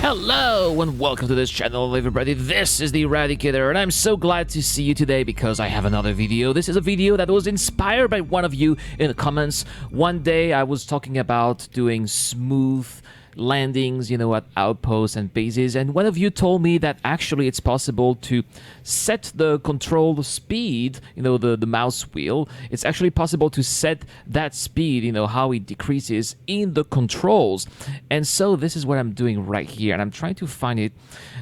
Hello and welcome to this channel, everybody. This is the Eradicator and I'm so glad to see you today because I have another video. This is a video that was inspired by one of you in the comments. One day I was talking about doing smooth landings, you know, at outposts and bases, and one of you told me that actually it's possible to set the control speed, you know, the mouse wheel. It's actually possible to set that speed, you know, how it decreases in the controls. And so this is what I'm doing right here, and I'm trying to find it.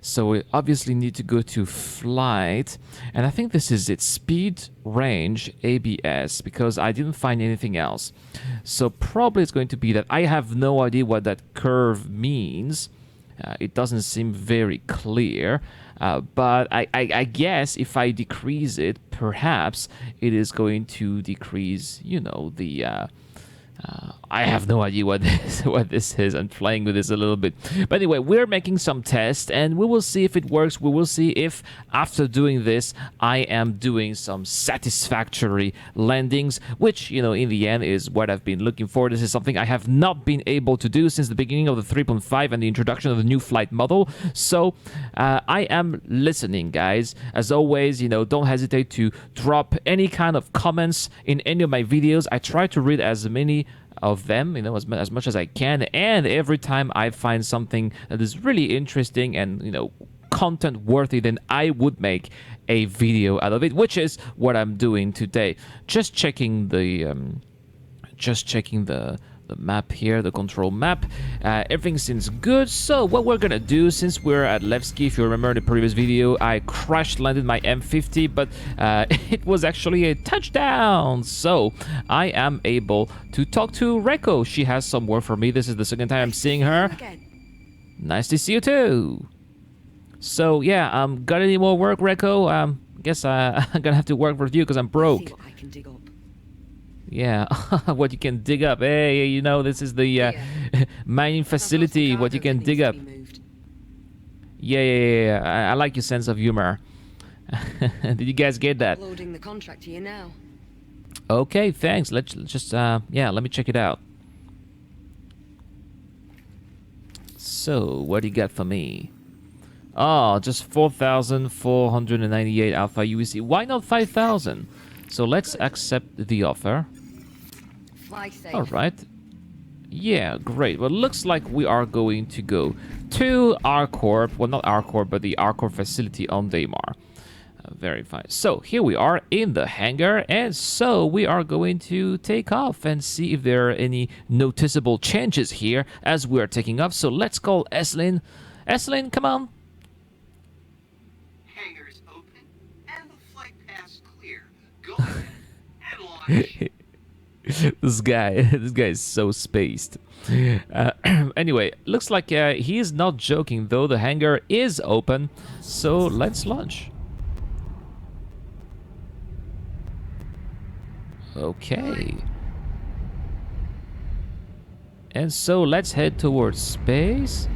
So we obviously need to go to flight, and I think this is it, speed, range, ABS, because I didn't find anything else. So probably it's going to be that. I have no idea what that curve means. It doesn't seem very clear, but I guess if I decrease it, perhaps it is going to decrease, you know, the I have no idea what this is. I'm playing with this a little bit. But anyway, we're making some tests and we will see if it works. We will see if after doing this, I am doing some satisfactory landings, which, you know, in the end is what I've been looking for. This is something I have not been able to do since the beginning of the 3.5 and the introduction of the new flight model. So I am listening, guys. As always, you know, don't hesitate to drop any kind of comments in any of my videos. I try to read as many of them, you know, as much as I can, and every time I find something that is really interesting and, you know, content worthy, then I would make a video out of it, which is what I'm doing today. Just checking the map here, the control map. Everything seems good. So what we're gonna do, since we're at Levski, if you remember in the previous video, I crash landed my M50, but it was actually a touchdown. So I am able to talk to Reko. She has some work for me. This is the second time I'm seeing her. Nice to see you too. So yeah, got any more work, Reko? Guess I'm gonna have to work with you because I'm broke. Yeah, what you can dig up. Hey, you know, this is the mining facility, what you can dig up. Yeah. I like your sense of humor. Did you guys get that? Loading the contract here now. Okay, thanks. Let's just, yeah, let me check it out. So, what do you got for me? Oh, just 4,498 alpha UEC. Why not 5,000? So let's accept the offer. All right. Yeah, great. Well, looks like we are going to go to ArCorp. Well, not ArCorp, but the ArCorp facility on Daymar. Very fine. So here we are in the hangar, and so we are going to take off and see if there are any noticeable changes here as we are taking off. So let's call Eslin. Eslin, come on. Hangar is open and the flight path clear. Go ahead and launch. This guy is so spaced. Anyway, looks like he is not joking though. The hangar is open, so let's launch. Okay. And so let's head towards space.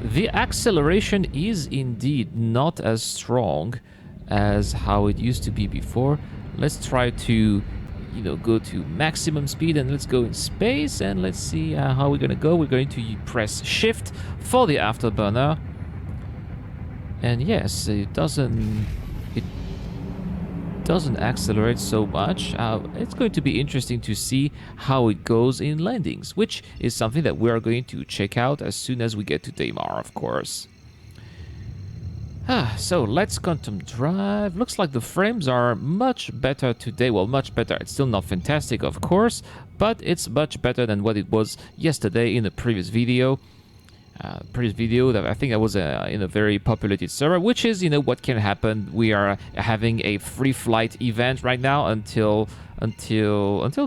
The acceleration is indeed not as strong as how it used to be before. Let's try to, you know, go to maximum speed and let's go in space and let's see how we're gonna go. We're going to press shift for the afterburner, and yes, it doesn't accelerate so much. It's going to be interesting to see how it goes in landings, which is something that we are going to check out as soon as we get to Daymar, of course. So let's quantum drive. Looks like the frames are much better today. Well, much better. It's still not fantastic, of course, but it's much better than what it was yesterday in the previous video. That I think I was in a very populated server, which is, you know, what can happen. We are having a free flight event right now until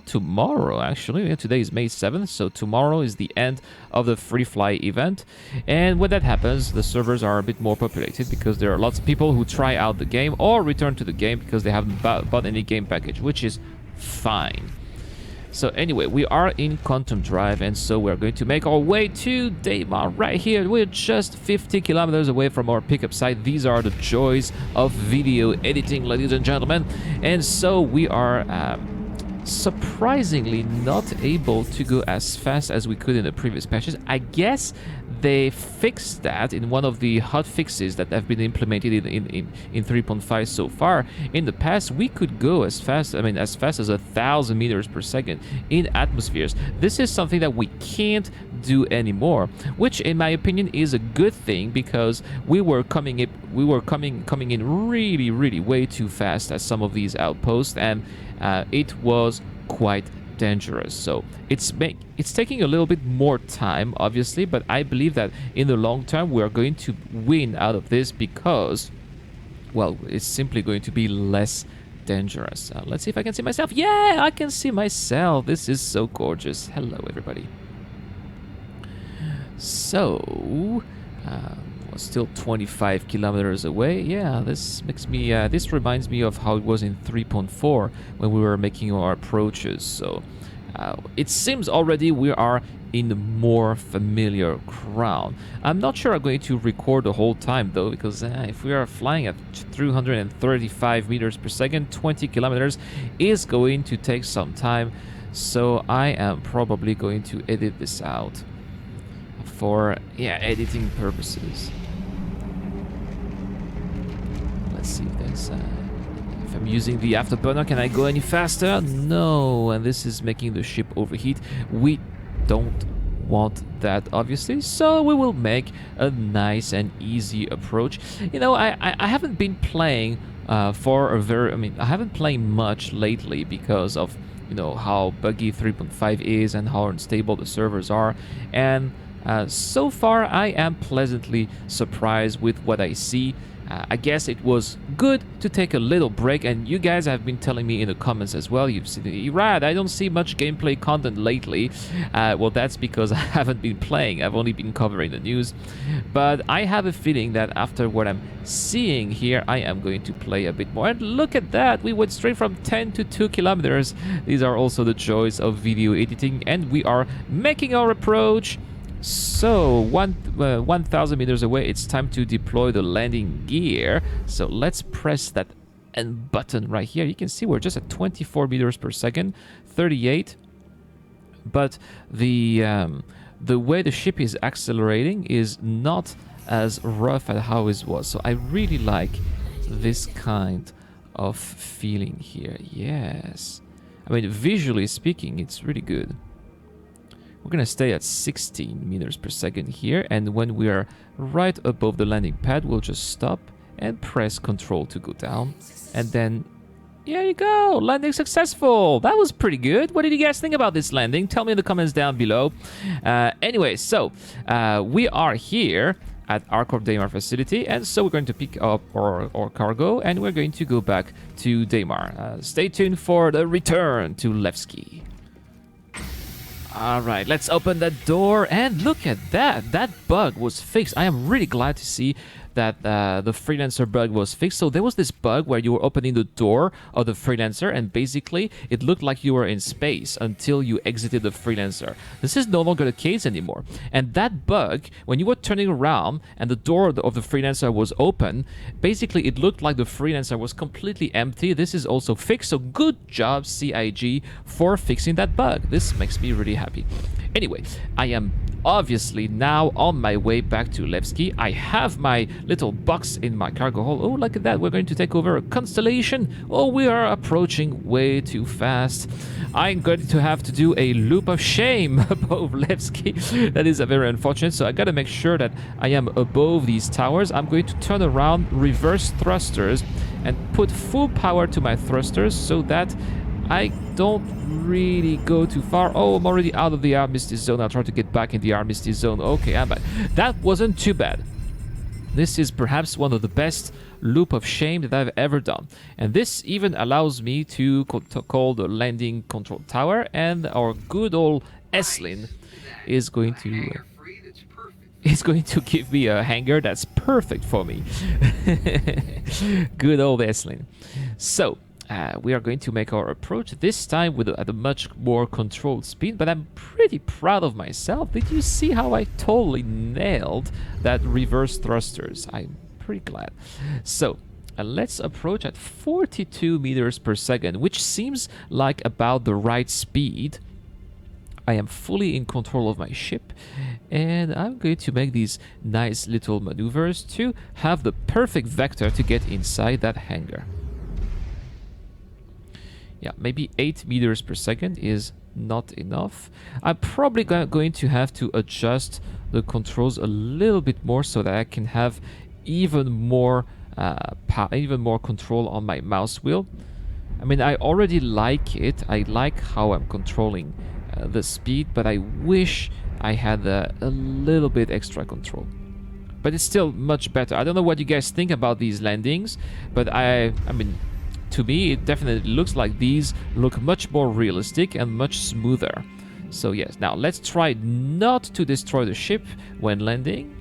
tomorrow, actually. Today is May 7th, so tomorrow is the end of the free flight event. And when that happens, the servers are a bit more populated because there are lots of people who try out the game or return to the game because they haven't bought any game package, which is fine. So anyway, we are in quantum drive, and so we're going to make our way to Daymar right here. We're just 50 kilometers away from our pickup site. These are the joys of video editing, ladies and gentlemen. And so we are surprisingly not able to go as fast as we could in the previous patches. I guess they fixed that in one of the hot fixes that have been implemented in 3.5 so far. In the past, we could go as fast, I mean, as fast as 1,000 meters per second in atmospheres. This is something that we can't do anymore, which in my opinion is a good thing, because we were coming in really way too fast at some of these outposts, and it was quite dangerous. So it's taking a little bit more time, obviously, but I believe that in the long term we are going to win out of this, because, well, it's simply going to be less dangerous. Let's see if I can see myself. Yeah, I can see myself. This is so gorgeous. Hello, everybody. So, still 25 kilometers away. Yeah, this makes me, this reminds me of how it was in 3.4 when we were making our approaches. So, it seems already we are in more familiar ground. I'm not sure I'm going to record the whole time though, because if we are flying at 335 meters per second, 20 kilometers is going to take some time. So I am probably going to edit this out for, yeah, editing purposes. Let's see if there's, if I'm using the afterburner, can I go any faster? No, and this is making the ship overheat. We don't want that, obviously, so we will make a nice and easy approach. You know, I haven't been playing for a very, I mean, I haven't played much lately because of, you know, how buggy 3.5 is and how unstable the servers are, and so far I am pleasantly surprised with what I see. I guess it was good to take a little break, and you guys have been telling me in the comments as well, you've seen, Rad, I don't see much gameplay content lately. Well, that's because I haven't been playing, I've only been covering the news. But I have a feeling that after what I'm seeing here, I am going to play a bit more. And look at that, we went straight from 10 to 2 kilometers. These are also the joys of video editing, and we are making our approach. So 1,000 meters away, it's time to deploy the landing gear. So let's press that N button right here. You can see we're just at 24 meters per second, 38. But the way the ship is accelerating is not as rough as how it was. So I really like this kind of feeling here. Yes, I mean, visually speaking, it's really good. We're gonna stay at 16 meters per second here, and when we are right above the landing pad, we'll just stop and press Control to go down, and then there you go, landing successful. That was pretty good. What did you guys think about this landing? Tell me in the comments down below. Anyway, so we are here at Arcorp Daymar facility, and so we're going to pick up our cargo, and we're going to go back to Daymar. Stay tuned for the return to Levski. All right, let's open that door, and look at that. That bug was fixed. I am really glad to see that the freelancer bug was fixed. So there was this bug where you were opening the door of the freelancer, and basically it looked like you were in space until you exited the freelancer. This is no longer the case anymore. And that bug, when you were turning around and the door of the freelancer was open, basically it looked like the freelancer was completely empty. This is also fixed, so good job CIG for fixing that bug. This makes me really happy. Anyway, I am obviously now on my way back to Levski. I have my little box in my cargo hold. Oh, look at that. We're going to take over a constellation. Oh, we are approaching way too fast. I'm going to have to do a loop of shame above Levski. That is very unfortunate. So I got to make sure that I am above these towers. I'm going to turn around, reverse thrusters, and put full power to my thrusters so that I don't really go too far. Oh, I'm already out of the armistice zone. I'll try to get back in the armistice zone. Okay, I'm back. That wasn't too bad. This is perhaps one of the best loop of shame that I've ever done. And this even allows me to call the landing control tower, and our good old Eslin is going to... It's going to give me a hangar that's perfect for me. Good old Eslin. So, we are going to make our approach this time at a much more controlled speed, but I'm pretty proud of myself. Did you see how I totally nailed that reverse thrusters? I'm pretty glad. So And let's approach at 42 meters per second, which seems like about the right speed. I am fully in control of my ship, and I'm going to make these nice little maneuvers to have the perfect vector to get inside that hangar. Yeah, maybe 8 meters per second is not enough. I'm probably going to have to adjust the controls a little bit more so that I can have even more control on my mouse wheel. I mean, I already like it. I like how I'm controlling the speed, but I wish I had a little bit extra control. But it's still much better. I don't know what you guys think about these landings, but I mean, to me, it definitely looks like these look much more realistic and much smoother. So yes, now let's try not to destroy the ship when landing.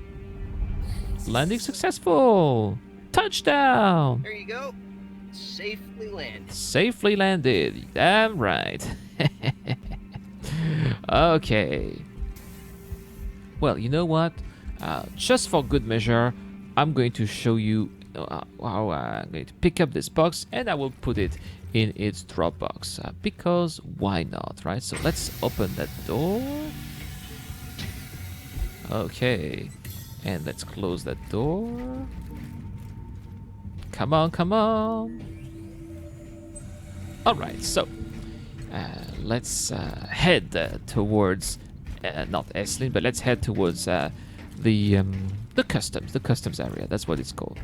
Landing successful! Touchdown! There you go. Safely landed. Safely landed. Damn right. Okay. Well, you know what? Just for good measure, I'm going to show you how I'm going to pick up this box, and I will put it in its drop box because why not, right? So let's open that door. Okay, and let's close that door. Come on, come on. All right, so let's head towards not Eslin, but let's head towards the customs area. That's what it's called.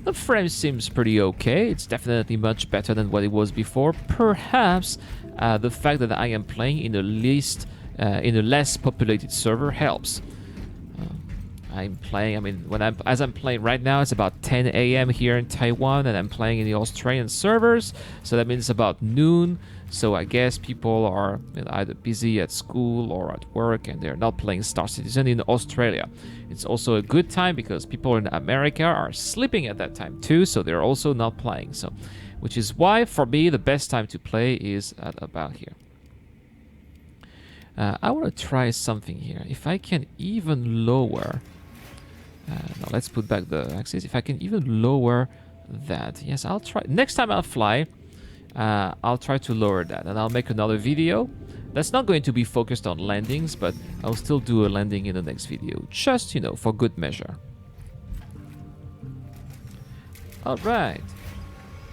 The frame seems pretty okay. It's definitely much better than what it was before. Perhaps the fact that I am playing in a less populated server helps. I'm playing. I mean, as I'm playing right now, it's about 10 a.m. here in Taiwan, and I'm playing in the Australian servers. So that means about noon. So I guess people are either busy at school or at work, and they're not playing Star Citizen in Australia. It's also a good time because people in America are sleeping at that time too, so they're also not playing. So, which is why for me the best time to play is at about here. I want to try something here. If I can even lower. Now let's put back the axis. If I can even lower that, yes, I'll try. Next time I'll fly, I'll try to lower that, and I'll make another video. That's not going to be focused on landings, but I'll still do a landing in the next video, just, you know, for good measure. All right.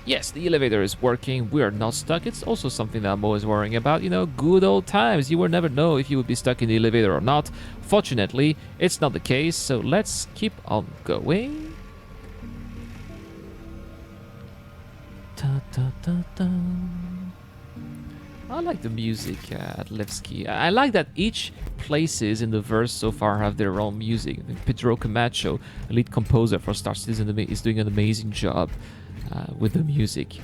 Yes, the elevator is working. We are not stuck. It's also something that I'm always worrying about. You know, good old times. You will never know if you would be stuck in the elevator or not. Fortunately, it's not the case, so let's keep on going. Da, da, da, da. I like the music at Levski. I like that each places in the verse so far have their own music. Pedro Camacho, lead composer for Star Citizen, is doing an amazing job with the music.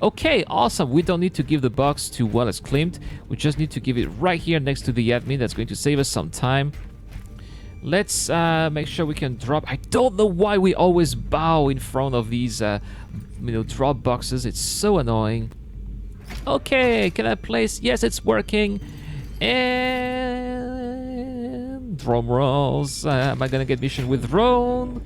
Okay, awesome. We don't need to give the box to Wallace Klimt. We just need to give it right here next to the admin. That's going to save us some time. Let's make sure we can drop. I don't know why we always bow in front of these drop boxes. It's so annoying. Okay, can I place? Yes, it's working. And drum rolls. Am I gonna get mission with drone?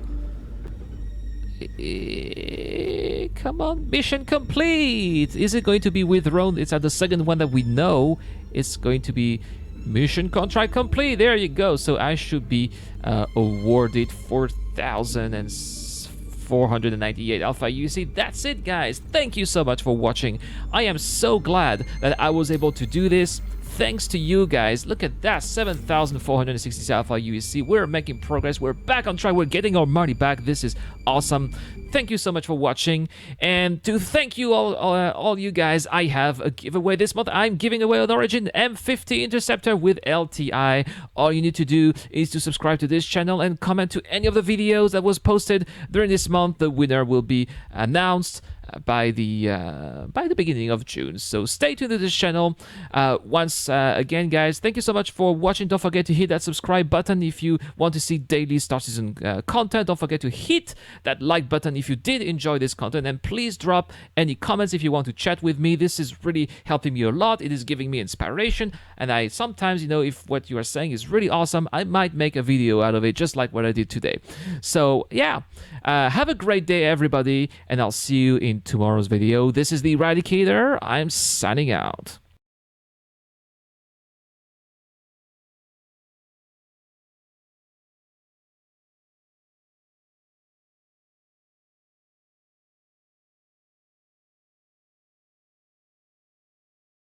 Come on, mission complete. Is it going to be with drone? It's at the second one that we know. It's going to be mission contract complete. There you go. So I should be awarded 4,498 Alpha UC. That's it, guys. Thank you so much for watching. I am so glad that I was able to do this. Thanks to you guys. Look at that, 7,460 Alpha UEC. We're making progress. We're back on track. We're getting our money back. This is awesome. Thank you so much for watching. And to thank you all you guys, I have a giveaway this month. I'm giving away an Origin M50 Interceptor with LTI. All you need to do is to subscribe to this channel and comment to any of the videos that was posted during this month. The winner will be announced by the beginning of June. So stay tuned to this channel. Once again, guys, thank you so much for watching. Don't forget to hit that subscribe button if you want to see daily Star Season content. Don't forget to hit that like button if you did enjoy this content, and please drop any comments if you want to chat with me. This is really helping me a lot. It is giving me inspiration, and I sometimes, if what you are saying is really awesome, I might make a video out of it, just like what I did today. So yeah, have a great day, everybody, and I'll see you in tomorrow's video. This is the Eradicator. I'm signing out.